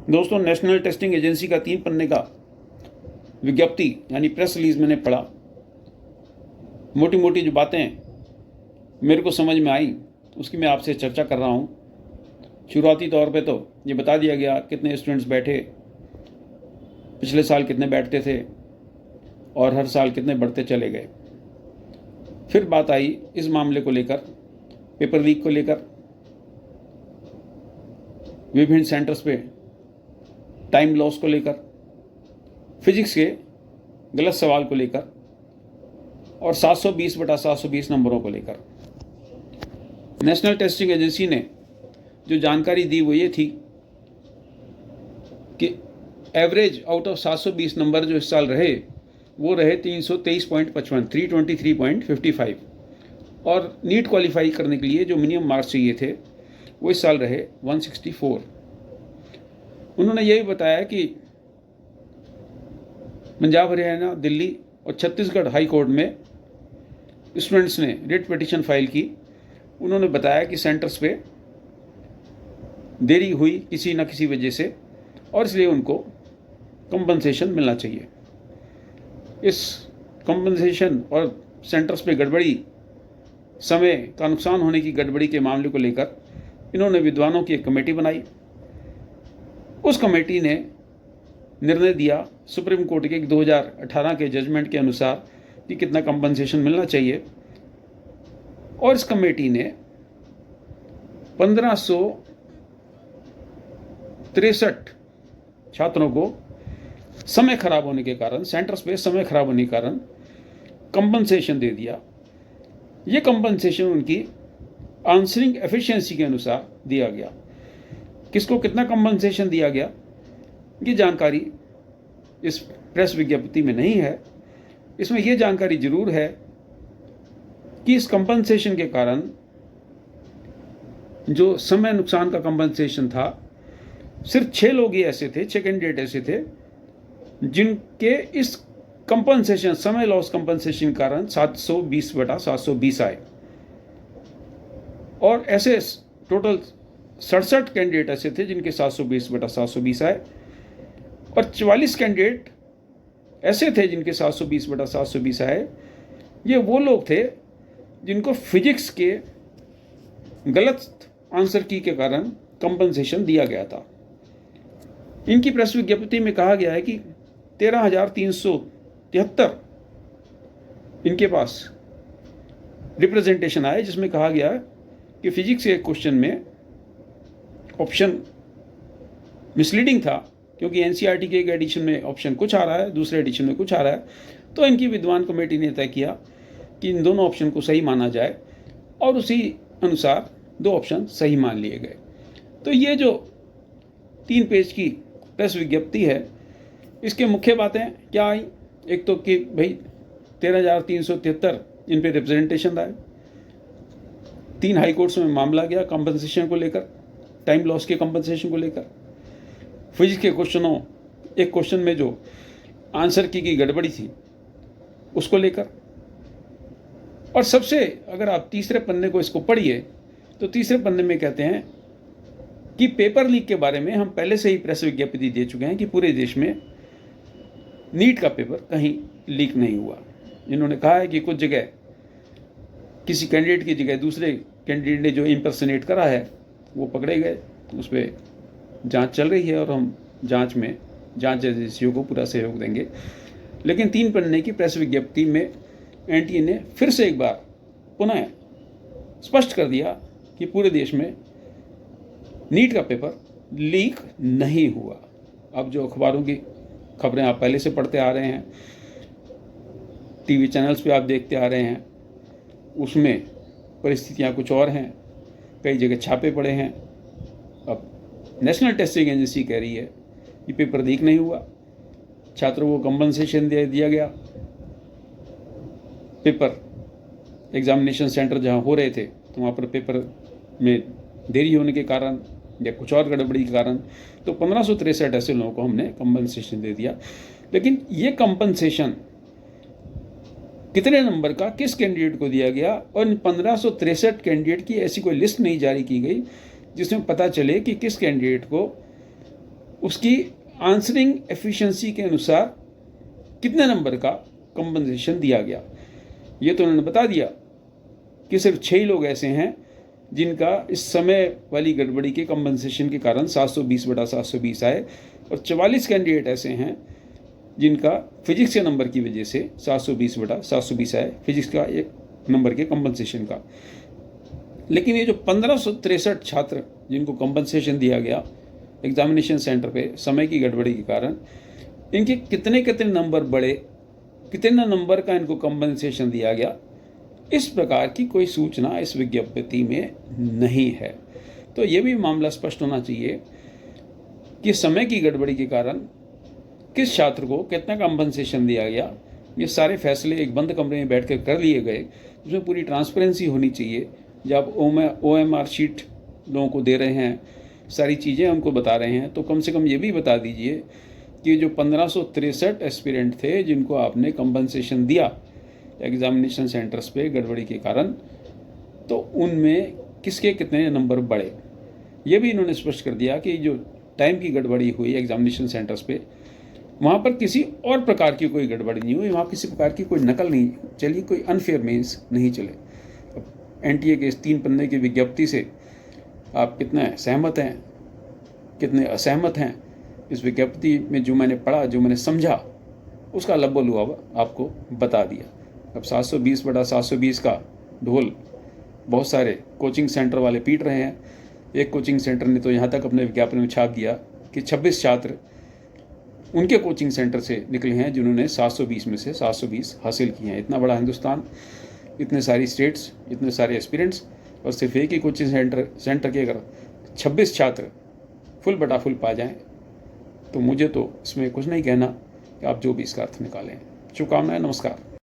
दोस्तों, national testing agency का 3 पन्ने का विज्ञप्ति यानी प्रेस रिलीज मैंने पढ़ा। मोटी मोटी जो बातें मेरे को समझ में आई उसकी मैं आपसे चर्चा कर रहा हूँ। शुरुआती तौर पे तो ये बता दिया गया कितने स्टूडेंट्स बैठे, पिछले साल कितने बैठते थे और हर साल कितने बढ़ते चले गए। फिर बात आई इस मामले को लेकर, पेपर लीक को लेकर, विभिन्न सेंटर्स पे टाइम लॉस को लेकर, फिजिक्स के गलत सवाल को लेकर और 720/720 नंबरों को लेकर। नेशनल टेस्टिंग एजेंसी ने जो जानकारी दी वो ये थी कि एवरेज आउट ऑफ 720 नंबर जो इस साल रहे वो रहे 323.55, 323.55 और नीट क्वालिफाई करने के लिए जो मिनिमम मार्क्स चाहिए थे वो इस साल रहे 164। उन्होंने ये भी बताया कि पंजाब, हरियाणा, दिल्ली और छत्तीसगढ़ हाई कोर्ट में स्टूडेंट्स ने रिट पिटीशन फाइल की। उन्होंने बताया कि सेंटर्स पे देरी हुई किसी न किसी वजह से और इसलिए उनको कंपनसेशन मिलना चाहिए। इस कंपनसेशन और सेंटर्स पे गड़बड़ी, समय का नुकसान होने की गड़बड़ी के मामले को लेकर इन्होंने विद्वानों की एक कमेटी बनाई। उस कमेटी ने निर्णय दिया सुप्रीम कोर्ट के 2018 के जजमेंट के अनुसार कि कितना कंपनसेशन मिलना चाहिए, और इस कमेटी ने 1563 छात्रों को समय खराब होने के कारण, सेंटर्स पे समय खराब होने के कारण कंपनसेशन दे दिया। ये कंपनसेशन उनकी आंसरिंग एफिशिएंसी के अनुसार दिया गया। किसको कितना कंपनसेशन दिया गया ये जानकारी इस प्रेस विज्ञप्ति में नहीं है। इसमें यह जानकारी जरूर है कि इस कंपनसेशन के कारण जो समय नुकसान का कंपनसेशन था, सिर्फ 6 लोग ही ऐसे थे, 6 कैंडिडेट ऐसे थे जिनके इस कंपनसेशन, समय लॉस कंपनसेशन के कारण 720/720 आए, और ऐसे टोटल 67 कैंडिडेट ऐसे थे जिनके 720/720 आए, और 44 कैंडिडेट ऐसे थे जिनके 720/720 आए। ये वो लोग थे जिनको फिजिक्स के गलत आंसर की के कारण कंपनसेशन दिया गया था। इनकी प्रेस विज्ञप्ति में कहा गया है कि 13,373 इनके पास रिप्रेजेंटेशन आए, जिसमें कहा गया कि फिजिक्स के क्वेश्चन में ऑप्शन मिसलीडिंग था, क्योंकि एनसीईआरटी के एक एडिशन में ऑप्शन कुछ आ रहा है, दूसरे एडिशन में कुछ आ रहा है। तो इनकी विद्वान कमेटी ने तय किया कि इन दोनों ऑप्शन को सही माना जाए, और उसी अनुसार 2 ऑप्शन सही मान लिए गए। तो ये जो 3 पेज की प्रेस विज्ञप्ति है, इसके मुख्य बातें क्या आई? एक तो कि भाई 13,373 इन पे रिप्रेजेंटेशन आए, 3 हाई कोर्ट्स में मामला गया कंपनसेशन को लेकर, टाइम लॉस के कंपनसेशन को लेकर, फिजिक्स के क्वेश्चनों, एक क्वेश्चन में जो आंसर की गड़बड़ी थी उसको लेकर, और सबसे अगर आप तीसरे पन्ने को इसको पढ़िए तो तीसरे पन्ने में कहते हैं कि पेपर लीक के बारे में हम पहले से ही प्रेस विज्ञप्ति दे चुके हैं कि पूरे देश में नीट का पेपर कहीं लीक नहीं हुआ। इन्होंने कहा है कि कुछ जगह किसी कैंडिडेट की जगह दूसरे कैंडिडेट ने जो इम्पर्सनेट करा है वो पकड़े गए, उस पर जांच चल रही है और हम जांच एजेंसियों को पूरा सहयोग देंगे। लेकिन 3 पन्ने की प्रेस विज्ञप्ति में एनटीए ने फिर से एक बार पुनः स्पष्ट कर दिया कि पूरे देश में नीट का पेपर लीक नहीं हुआ। अब जो अखबारों की खबरें आप पहले से पढ़ते आ रहे हैं, टीवी चैनल्स पे आप देखते आ रहे हैं, उसमें परिस्थितियां कुछ और हैं, कई जगह छापे पड़े हैं। अब नेशनल टेस्टिंग एजेंसी कह रही है कि पेपर लीक नहीं हुआ, छात्रों को कंपनसेशन दिया गया, पेपर एग्जामिनेशन सेंटर जहां हो रहे थे तो वहां पर पेपर में देरी होने के कारण या कुछ और गड़बड़ी के कारण तो 1563 ऐसे लोगों को हमने कंपनसेशन दे दिया। लेकिन ये कंपनसेशन कितने नंबर का किस कैंडिडेट को दिया गया, और 1563 कैंडिडेट की ऐसी कोई लिस्ट नहीं जारी की गई जिसमें पता चले कि किस कैंडिडेट को उसकी आंसरिंग एफिशिएंसी के अनुसार कितने नंबर का कंपनसेशन दिया गया। ये तो उन्होंने बता दिया कि सिर्फ 6 लोग ऐसे हैं जिनका इस समय वाली गड़बड़ी के कंपनसेशन के कारण 720/720 आए, और 44 कैंडिडेट ऐसे हैं जिनका फिजिक्स के नंबर की वजह से 720/720 आए, फिजिक्स का एक नंबर के कंपनसेशन का। लेकिन ये जो 1563 छात्र जिनको कंपनसेशन दिया गया एग्जामिनेशन सेंटर पे समय की गड़बड़ी के कारण, इनके कितने कितने नंबर बढ़े, कितने नंबर का इनको कंपनसेशन दिया गया, इस प्रकार की कोई सूचना इस विज्ञप्ति में नहीं है। तो ये भी मामला स्पष्ट होना चाहिए कि समय की गड़बड़ी के कारण किस छात्र को कितना कंपनसेशन दिया गया। ये सारे फैसले एक बंद कमरे में बैठकर कर लिए गए, उसमें पूरी ट्रांसपेरेंसी होनी चाहिए। जब OMR शीट लोगों को दे रहे हैं, सारी चीज़ें हमको बता रहे हैं, तो कम से कम ये भी बता दीजिए कि जो 1563 एस्पिरेंट थे जिनको आपने कंपनसेशन दिया एग्जामिनेशन सेंटर्स पे गड़बड़ी के कारण, तो उनमें किसके कितने नंबर बढ़े। ये भी इन्होंने स्पष्ट कर दिया कि जो टाइम की गड़बड़ी हुई एग्जामिनेशन सेंटर्स पे, वहाँ पर किसी और प्रकार की कोई गड़बड़ी नहीं हुई, वहाँ किसी प्रकार की कोई नकल नहीं चली, कोई अनफेयर मीन्स नहीं चले। NTA के इस 3 पन्ने की विज्ञप्ति से आप कितने सहमत हैं, कितने असहमत हैं, इस विज्ञप्ति में जो मैंने पढ़ा, जो मैंने समझा, उसका लब्बो-लुआब आपको बता दिया। अब 720/720 का ढोल बहुत सारे कोचिंग सेंटर वाले पीट रहे हैं। एक कोचिंग सेंटर ने तो यहाँ तक अपने विज्ञापन में छाप दिया कि 26 छात्र उनके कोचिंग सेंटर से निकले हैं जिन्होंने 720 में से 720 हासिल किए हैं। इतना बड़ा हिंदुस्तान, इतने सारी स्टेट्स, इतने सारे एस्पिरेंट्स, और सिर्फ एक ही कोचिंग सेंटर के अगर 26 छात्र फुल बटा फुल पा जाएं, तो मुझे तो इसमें कुछ नहीं कहना कि आप जो भी इसका अर्थ निकालें। शुभकामनाएं, नमस्कार।